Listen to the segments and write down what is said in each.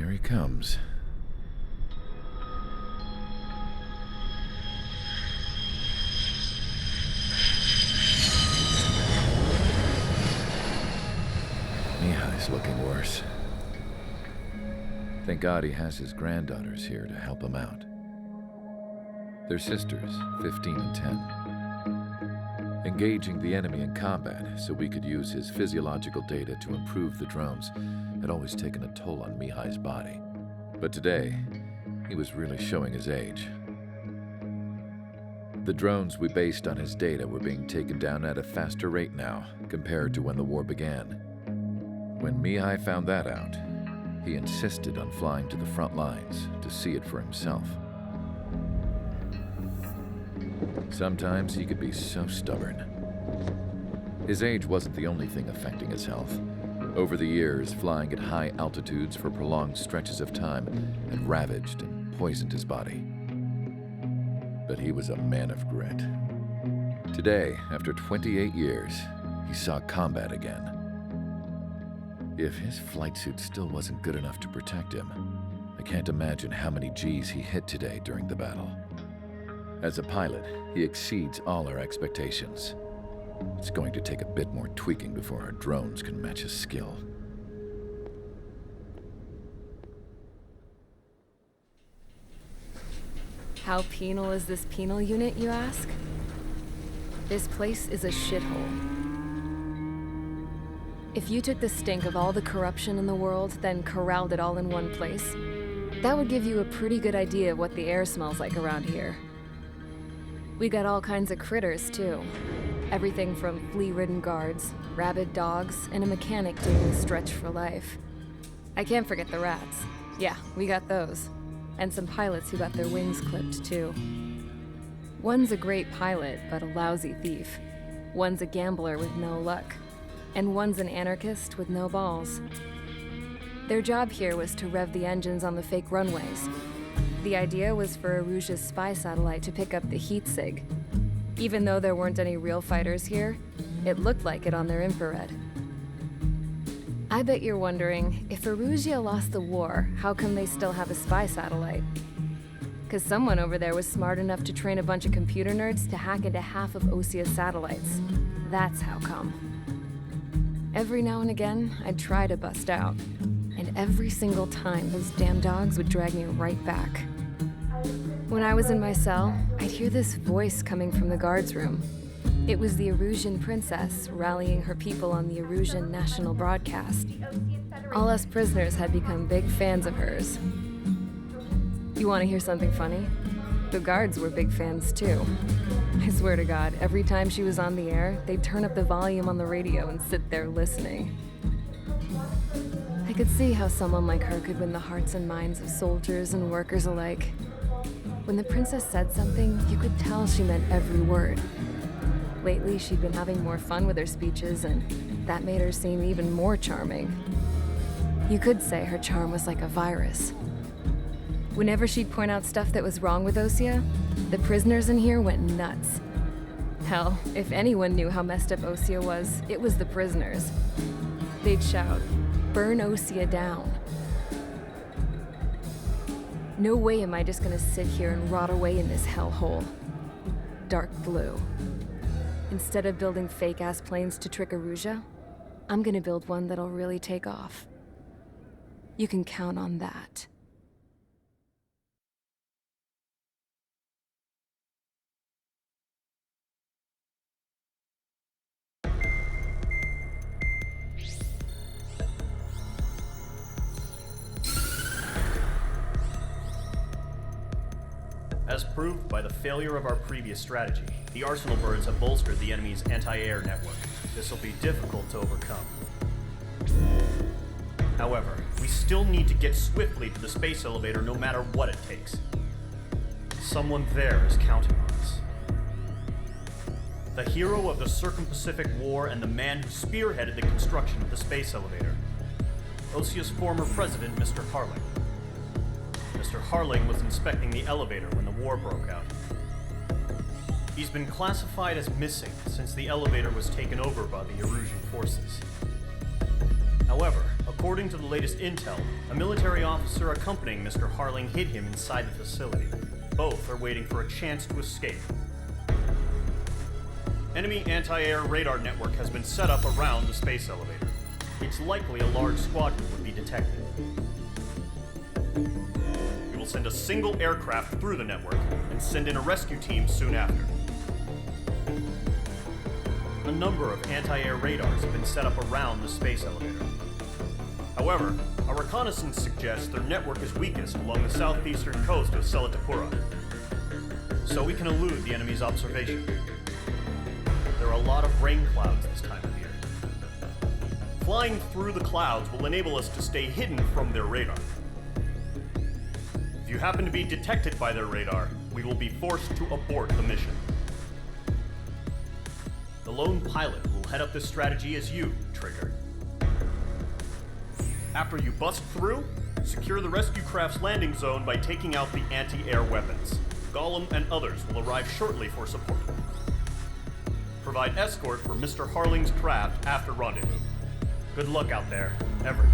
Here he comes. Mihai's looking worse. Thank God he has his granddaughters here to help him out. They're sisters, 15 and 10. Engaging the enemy in combat so we could use his physiological data to improve the drones had always taken a toll on Mihai's body. But today, he was really showing his age. The drones we based on his data were being taken down at a faster rate now compared to when the war began. When Mihai found that out, he insisted on flying to the front lines to see it for himself. Sometimes he could be so stubborn. His age wasn't the only thing affecting his health. Over the years, flying at high altitudes for prolonged stretches of time had ravaged and poisoned his body. But he was a man of grit. Today, after 28 years, he saw combat again. If his flight suit still wasn't good enough to protect him, I can't imagine how many Gs he hit today during the battle. As a pilot, he exceeds all our expectations. It's going to take a bit more tweaking before our drones can match his skill. How penal is this penal unit, you ask? This place is a shithole. If you took the stink of all the corruption in the world, then corralled it all in one place, that would give you a pretty good idea of what the air smells like around here. We got all kinds of critters, too. Everything from flea-ridden guards, rabid dogs, and a mechanic doing a stretch for life. I can't forget the rats. Yeah, we got those. And some pilots who got their wings clipped, too. One's a great pilot, but a lousy thief. One's a gambler with no luck. And one's an anarchist with no balls. Their job here was to rev the engines on the fake runways. The idea was for Erusia's spy satellite to pick up the heat sig. Even though there weren't any real fighters here, it looked like it on their infrared. I bet you're wondering, if Erusia lost the war, how come they still have a spy satellite? 'Cause someone over there was smart enough to train a bunch of computer nerds to hack into half of Osia's satellites. That's how come. Every now and again, I'd try to bust out. And every single time, those damn dogs would drag me right back. When I was in my cell, I'd hear this voice coming from the guards room. It was the Erusian princess rallying her people on the Erusian national broadcast. All us prisoners had become big fans of hers. You want to hear something funny? The guards were big fans too. I swear to God, every time she was on the air, they'd turn up the volume on the radio and sit there listening. I could see how someone like her could win the hearts and minds of soldiers and workers alike. When the princess said something, you could tell she meant every word. Lately, she'd been having more fun with her speeches, and that made her seem even more charming. You could say her charm was like a virus. Whenever she'd point out stuff that was wrong with Osia, the prisoners in here went nuts. Hell, if anyone knew how messed up Osia was, it was the prisoners. They'd shout, "Burn Osia down." No way am I just gonna sit here and rot away in this hellhole. Dark blue. Instead of building fake-ass planes to trick Erusia, I'm gonna build one that'll really take off. You can count on that. As proved by the failure of our previous strategy, the Arsenal birds have bolstered the enemy's anti-air network. This will be difficult to overcome. However, we still need to get swiftly to the space elevator no matter what it takes. Someone there is counting on us. The hero of the Circum-Pacific War and the man who spearheaded the construction of the space elevator. Osia's former president, Mr. Harling. Mr. Harling was inspecting the elevator when the war broke out. He's been classified as missing since the elevator was taken over by the Erusian forces. However, according According to the latest intel, a military officer accompanying Mr. Harling hid him inside the facility. Both are waiting for a chance to escape. Enemy anti-air radar network has been set up around the space elevator. It's likely a large squadron would be detected. We will send a single aircraft through the network and send in a rescue team soon after. A number of anti-air radars have been set up around the space elevator. However, our reconnaissance suggests their network is weakest along the southeastern coast of Selatapura, so we can elude the enemy's observation. There are a lot of rain clouds this time of year. Flying through the clouds will enable us to stay hidden from their radar. If you happen to be detected by their radar, we will be forced to abort the mission. The lone pilot will head up this strategy as you, Trigger. After you bust through, secure the rescue craft's landing zone by taking out the anti-air weapons. Gollum and others will arrive shortly for support. Provide escort for Mr. Harling's craft after rendezvous. Good luck out there, everyone.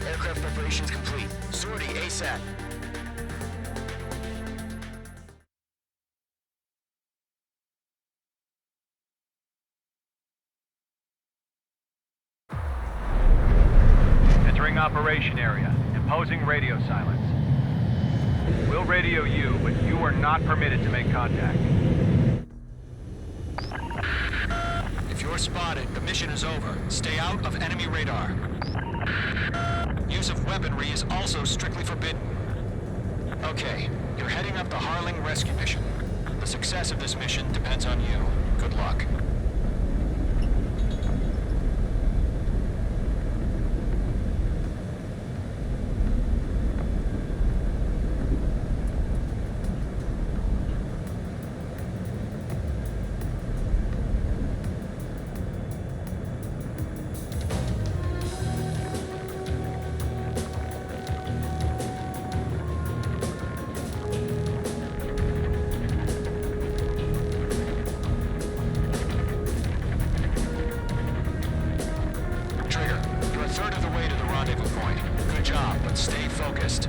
Aircraft preparations complete. Sortie ASAP. Entering operation area. Imposing radio silence. We'll radio you, but you are not permitted to make contact. If you're spotted, the mission is over. Stay out of enemy radar. Use of weaponry is also strictly forbidden. Okay, you're heading up the Harling rescue mission. The success of this mission depends on you. Good luck. Stay focused.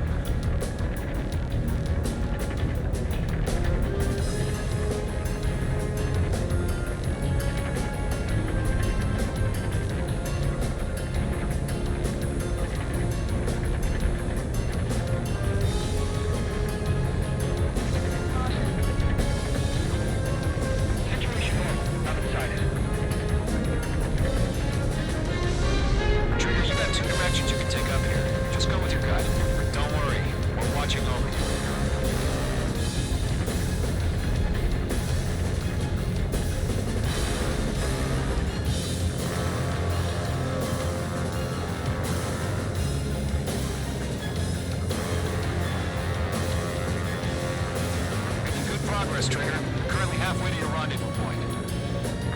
Trigger. Currently halfway to your rendezvous point.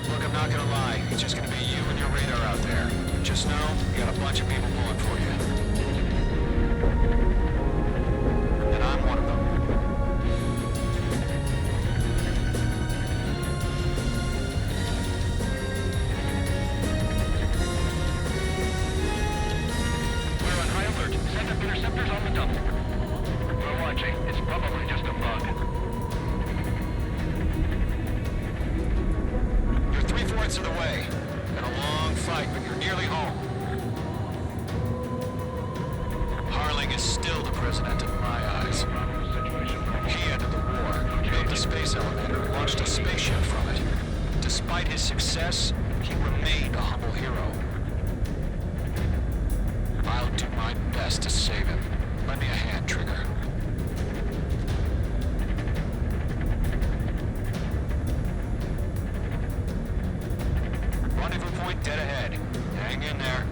Look, I'm not gonna lie. It's just gonna be you and your radar out there. Just know, you got a bunch of people pulling for you. And I'm one of them. We're on high alert. Send up interceptors on the double. We're watching. It's probably just a bug. Of the way. Been a long fight, but you're nearly home. Harling is still the president in my eyes. He ended the war, built the space elevator, and launched a spaceship from it. Despite his success, he remained a humble hero. I'll do my best to save him. Lend me a hand, Trigger. Rendezvous point dead ahead. Hang in there.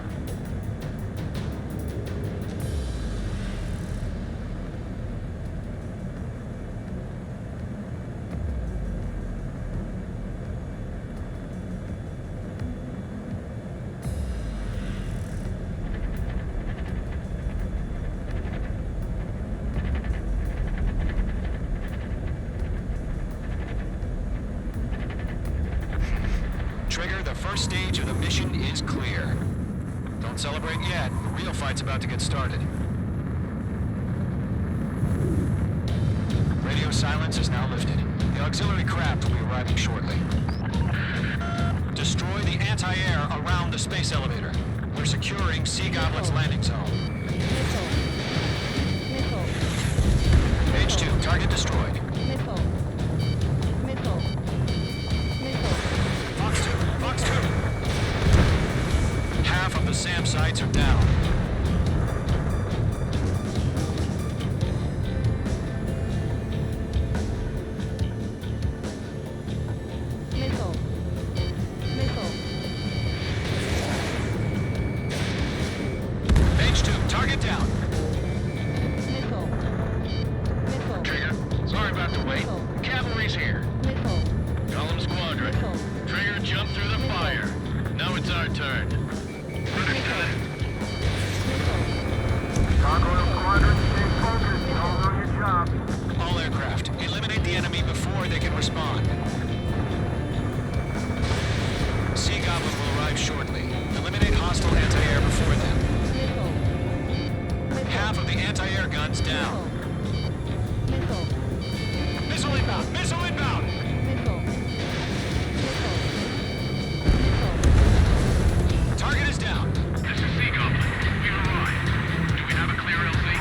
Trigger, the first stage of the mission is clear. Don't celebrate yet. The real fight's about to get started. Radio silence is now lifted. The auxiliary craft will be arriving shortly. Destroy the anti-air around the space elevator. We're securing Sea Goblin's landing zone. Missile. Page 2, target destroyed. Missile. Missile. Missile. Fox 2, Fox 2. Half of the SAM sites are down. Missile. Missile. Page 2, target down. Missile. Missile. Trigger, sorry about the wait. Missile. Cavalry's here. Missile. Column Squadron. Missile. Trigger jumped through the fire. Now it's our turn. Missile. Gargoyle Squadron, stay focused. Y'all know your job. All aircraft, eliminate the enemy before they can respond. Sea Goblin will arrive shortly. Eliminate hostile anti-air before them. Missile. Half of the anti-air guns down. Missile. Missile inbound! Missile inbound! Missile. Missile. Target is down. This is Sea Goblin. We've arrived. Do we have a clear LZ?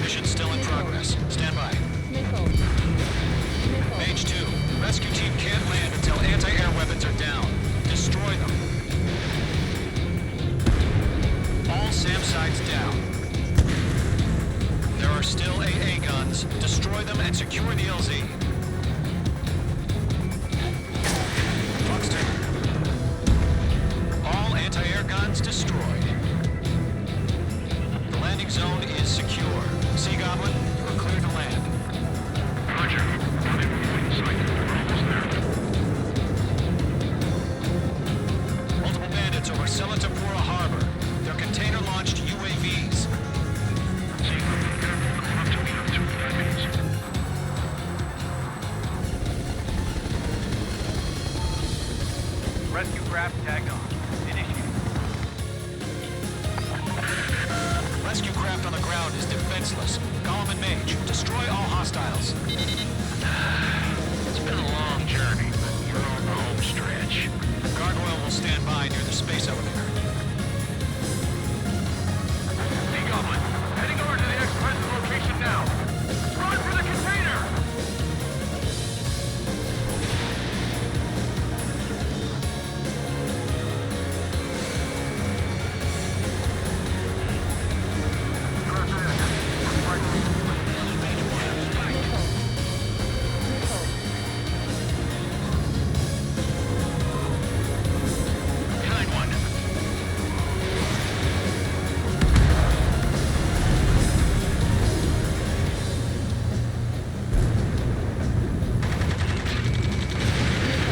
Mission's still in progress. Stand by. Missile. Missile. Page 2. Rescue team can't land until anti-air weapons are down. Destroy them. All SAM sites down. There are still AA guns. Destroy them and secure the LZ. Fox 2. All anti-air guns destroyed. The landing zone is secure. Sea Goblin, you are clear to land. Roger. Running point in sight. We're almost there. Multiple bandits over Selatapura Harbor. They're container-launched UAVs. Sea Goblin, careful. Going up to me on 2 minutes. Rescue craft tagged on. Initiate. Rescue craft on the ground is defenseless. Column and Mage, destroy all hostiles. It's been a long journey, but you're on the home stretch. Gargoyle will stand by near the space elevator. Sea Goblin, heading over to the ex-president location now. Run for the container! Kind one.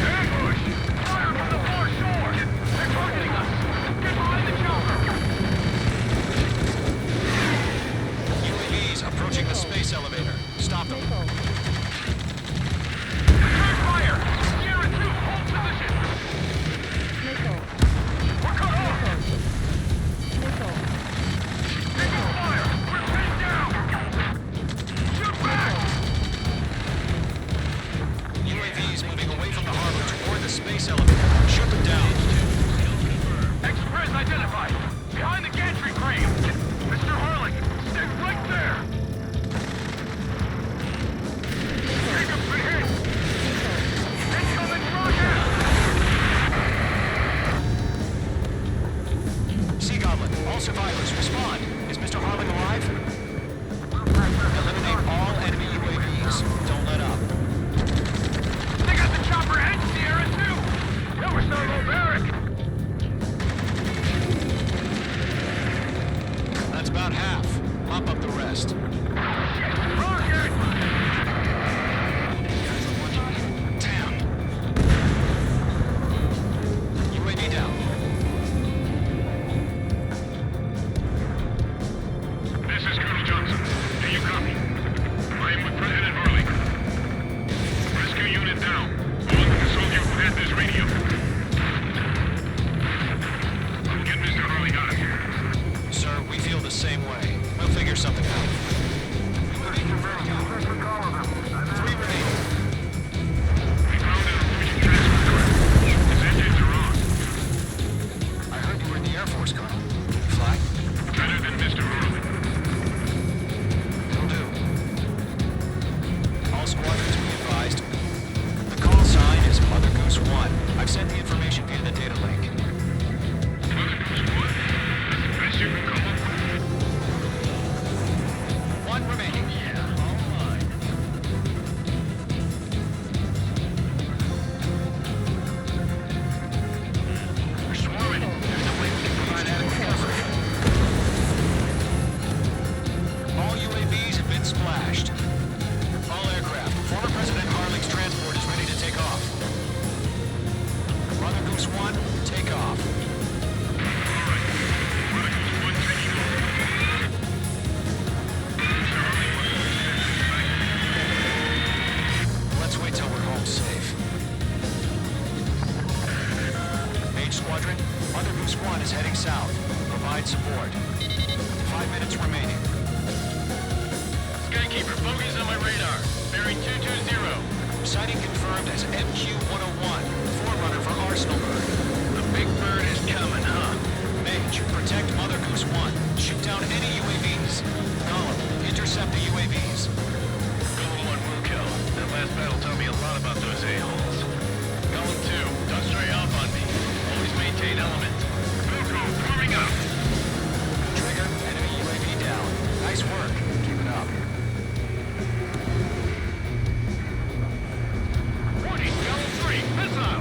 Ambush! Fire from the far shore! They're targeting us! Get behind the chopper! UAVs approaching the space elevator. Stop them. Return fire! Sierra 2, hold position! Missile. We're cut off! Missile. Taking fire! We're pinned down! Shoot back! UAVs moving away from the harbor toward the space elevator. Shoot them down. Express identified! Behind the gantry crane! Mr. Harling, stay right there! Jacob's been hit! Incoming rocket! Sea Goblin, all survivors, respond. Is Mr. Harling alive? Eliminate all enemy UAVs. Don't let up. They got the chopper and Sierra 2! Now we're so low barrack! west. Rocket! Damn! UAV down. This is Colonel Johnson. Do you copy? I am with President Harley. Rescue unit down. Along with the soldier who had this radio. I'll get Mr. Harley out of here. Sir, we feel the same way. We'll figure something out. Three remaining. We found an efficient transfer craft. His engines are on. I heard you were in the Air Force, Colonel. You fly? Better than Mr. Harley. Will do. All squadrons be advised. The call sign is Mother Goose 1. I've sent the information via the data link. Mother Goose 1? That's the best you can come up with. One remaining. Yeah, all mine. We're swarming. There's no way we can provide adequate coverage. All UAVs have been splashed. All aircraft. Former President Harling's transport is ready to take off. Mother Goose 1, take off. Mother Goose 1 taking over. Mr. Harley wants to extend his assignment. Let's wait till we're home safe. H Squadron, Mother Goose 1 is heading south. Provide support. 5 minutes remaining. Skykeeper, bogeys on my radar. Bearing 220. Sighting confirmed as MQ-101, forerunner for Arsenalberg. The big bird is coming, huh? Mage, protect Mother Goose 1. Shoot down any UAVs. Gollum, intercept the UAVs. Golem 1 will kill. That last battle taught me a lot about those a-holes. Golem 2, don't stray off on me. Always maintain element. Velcro, warming up. Trigger, enemy UAV down. Nice work. Keep it up. Warning, Golem 3, missile.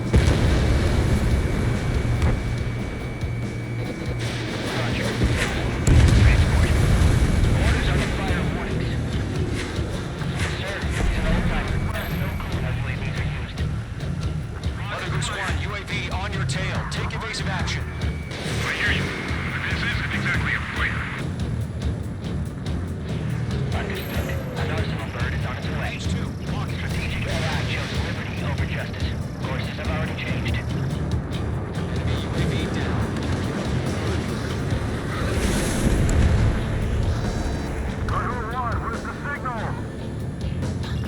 Roger. Transport. Orders on the fire warnings. Sir, it's an old timer. No clue how UAVs are used. Mother Goose 1, UAV on your tail. Take evasive action. I hear you. But this isn't exactly a fighter. Understood. An arsenal bird is on its way. Mage 2, lock it. Strategic AI chose liberty over justice. Courses have already changed. Enemy UAV down. Gargoyle 1, where's the signal?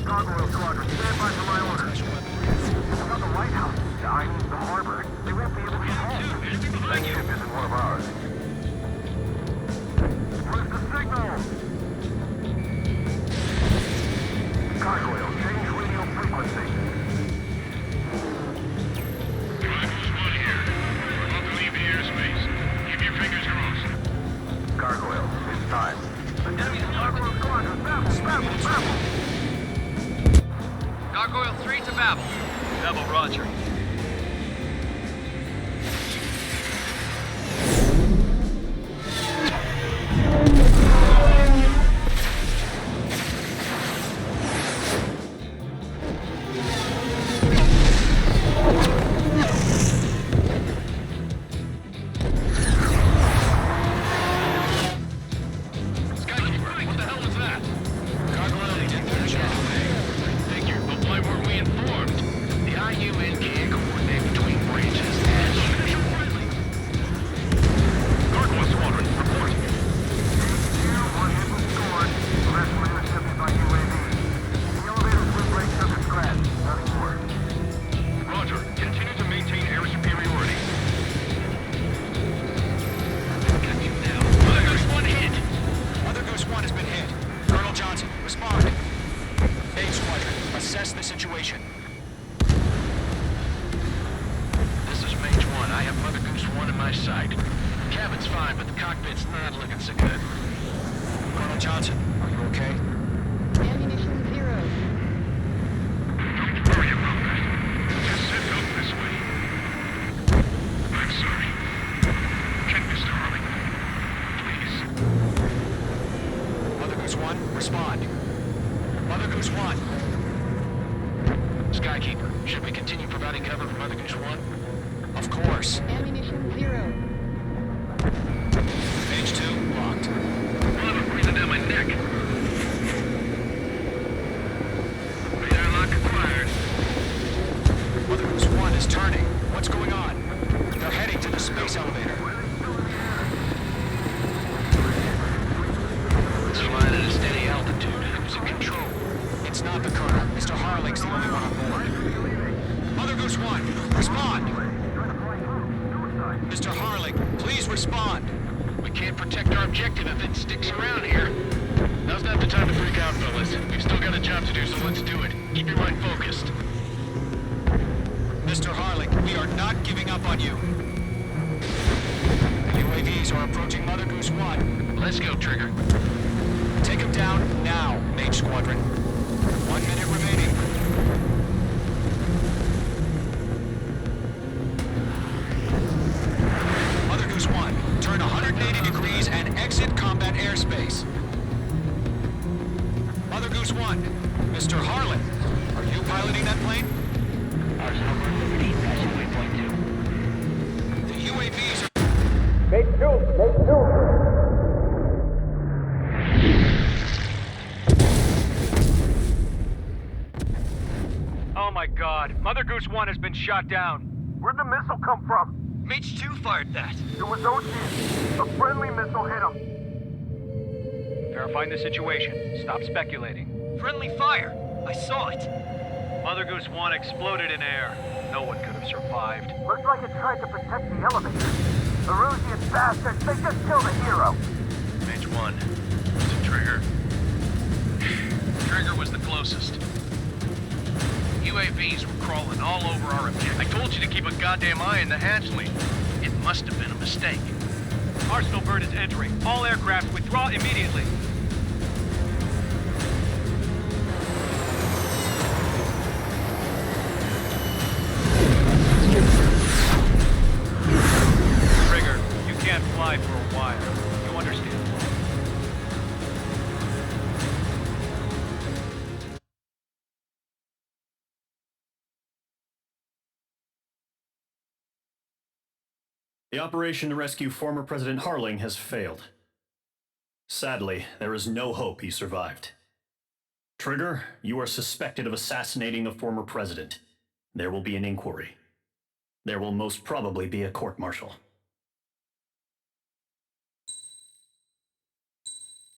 Gargoyle Squadron, stand by for my orders. Special weapon reinforcement. About the White House. I mean, the harbor. They won't be able to get home. That ship isn't one of ours. Where's the signal? Gargoyle, change radio frequency. Gargoyle's 1 here. We're about to leave the airspace. Keep your fingers crossed. Gargoyle, it's time. Enemy Gargoyle Squadron, Babel, Babel, Babel. Gargoyle 3 to Babel. Babel, roger. Skykeeper, what the hell was that? Gargoyle agent, finish it off. Figure, but why weren't we informed? The IUN can't coordinate between branches. Special friendly. Gargoyle Squadron, report. One hit was scored. The rest were intercepted by UAV. The elevator flip rate doesn't scratch. Nothing more. Roger. Continue to maintain air superiority. Got you now. There's one hit. Mother Goose 1 has been hit. Colonel Johnson, respond. H Squadron, assess the situation. This is Mage 1. I have Mother Goose 1 in my sight. Cabin's fine, but the cockpit's not looking so good. Colonel Johnson, are you okay? Ammunition 0. Don't worry about that. Just send help this way. I'm sorry. Get Mr. Harley. Please. Mother Goose 1, Of course. Ammunition 0. Page 2, locked. One of them breathing down my neck. Radar lock acquired. Mother Goose 1 is turning. What's going on? They're heading to the space elevator. It's flying at a steady altitude. Who's in control? It's not the Colonel. Mr. Harling's the only one on board. Mother Goose 1, respond! Mr. Harling, please respond! We can't protect our objective if it sticks around here. Now's not the time to freak out, fellas. We've still got a job to do, so let's do it. Keep your mind focused. Mr. Harling, we are not giving up on you. The UAVs are approaching Mother Goose 1. Let's go, Trigger. Take them down now, Mage Squadron. 1 minute remaining. Mother Goose 1, turn 180 degrees and exit combat airspace. Mother Goose 1, Mr. Harlan, are you piloting that plane? Ours hover Liberty, passing waypoint 2. The UAVs are... Oh my god, Mother Goose 1 has been shot down. Where'd the missile come from? Mage 2 fired that. It was Ocean. A friendly missile hit him. Verifying the situation. Stop speculating. Friendly fire. I saw it. Mother Goose 1 exploded in air. No one could have survived. Looks like it tried to protect the elevator. The Erusian bastards, they just killed a hero. Mage 1. Was it Trigger? Trigger was the closest. UAVs were crawling all over our objective. I told you to keep a goddamn eye on the hatchling. It must have been a mistake. Arsenal bird is entering. All aircraft withdraw immediately. Trigger, you can't fly for a while. You understand? The operation to rescue former President Harling has failed. Sadly, there is no hope he survived. Trigger, you are suspected of assassinating the former president. There will be an inquiry. There will most probably be a court-martial.